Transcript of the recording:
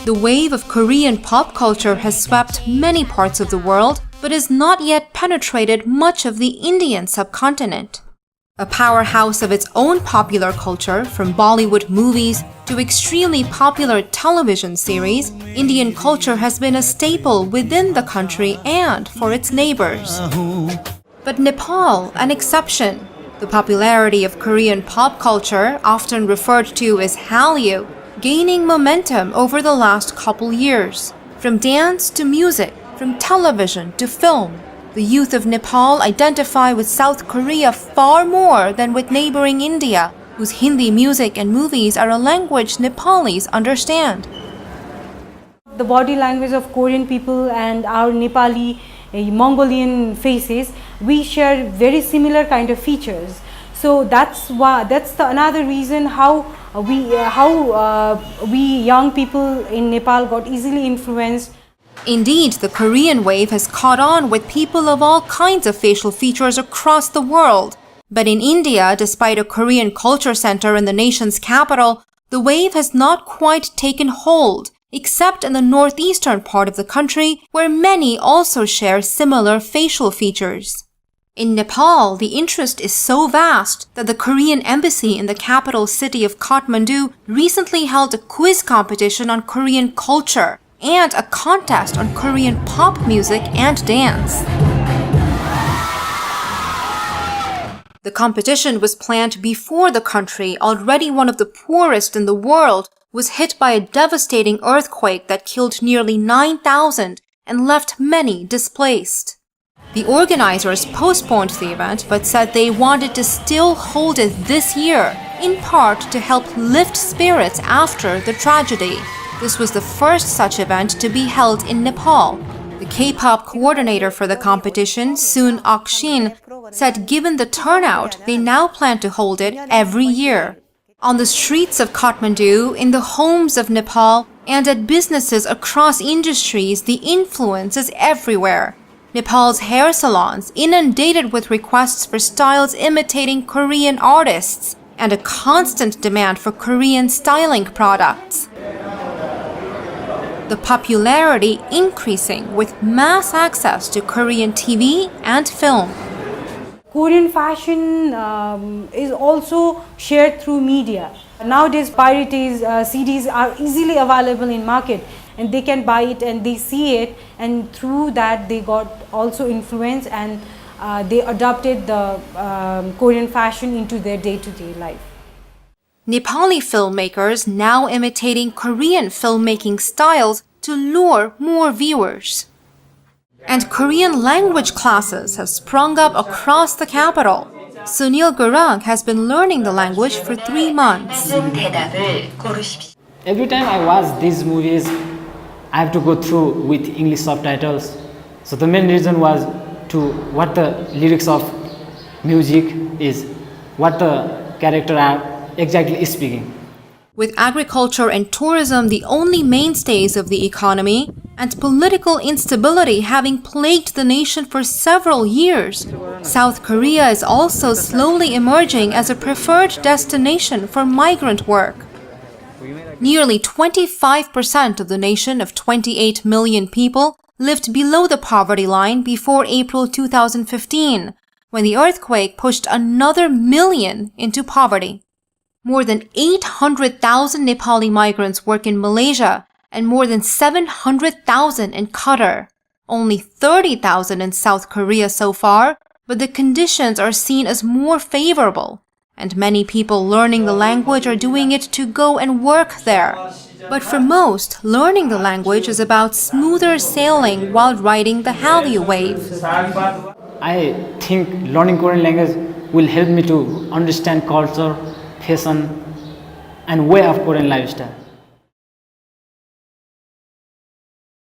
The wave of Korean pop culture has swept many parts of the world, but has not yet penetrated much of the Indian subcontinent. A powerhouse of its own popular culture, from Bollywood movies to extremely popular television series, Indian culture has been a staple within the country and for its neighbors. But Nepal, an exception. The popularity of Korean pop culture, often referred to as Hallyu, gaining momentum over the last couple years. From dance to music, from television to film, the youth of Nepal identify with South Korea far more than with neighboring India, whose Hindi music and movies are a language Nepalis understand. The body language of Korean people and our Nepali, Mongolian faces, we share very similar kind of features. So that's another reason how we young people in Nepal got easily influenced. Indeed, the Korean wave has caught on with people of all kinds of facial features across the world. But in India, despite a Korean culture center in the nation's capital, the wave has not quite taken hold, except in the northeastern part of the country, where many also share similar facial features. In Nepal, the interest is so vast that the Korean embassy in the capital city of Kathmandu recently held a quiz competition on Korean culture and a contest on Korean pop music and dance. The competition was planned before the country, already one of the poorest in the world, was hit by a devastating earthquake that killed nearly 9,000 and left many displaced. The organizers postponed the event but said they wanted to still hold it this year, in part to help lift spirits after the tragedy. This was the first such event to be held in Nepal. The K-pop coordinator for the competition, Soon Ok-shin, said given the turnout, they now plan to hold it every year. On the streets of Kathmandu, in the homes of Nepal, and at businesses across industries, the influence is everywhere. Nepal's hair salons inundated with requests for styles imitating Korean artists, and a constant demand for Korean styling products. The popularity increasing with mass access to Korean TV and film. Korean fashion is also shared through media. Nowadays, pirated CDs are easily available in market, and they can buy it and they see it, and through that they got also influence and they adopted the Korean fashion into their day-to-day life. Nepali filmmakers now imitating Korean filmmaking styles to lure more viewers. And Korean language classes have sprung up across the capital. Sunil Gurang has been learning the language for 3 months. Every time I watch these movies, I have to go through with English subtitles. So the main reason was to what the lyrics of music is, what the character are exactly speaking. With agriculture and tourism the only mainstays of the economy, and political instability having plagued the nation for several years, South Korea is also slowly emerging as a preferred destination for migrant work. Nearly 25% of the nation of 28 million people lived below the poverty line before April 2015, when the earthquake pushed another million into poverty. More than 800,000 Nepali migrants work in Malaysia and more than 700,000 in Qatar. Only 30,000 in South Korea so far, but the conditions are seen as more favorable, and many people learning the language are doing it to go and work there. But for most, learning the language is about smoother sailing while riding the Hallyu wave. I think learning Korean language will help me to understand culture, fashion, and way of Korean lifestyle.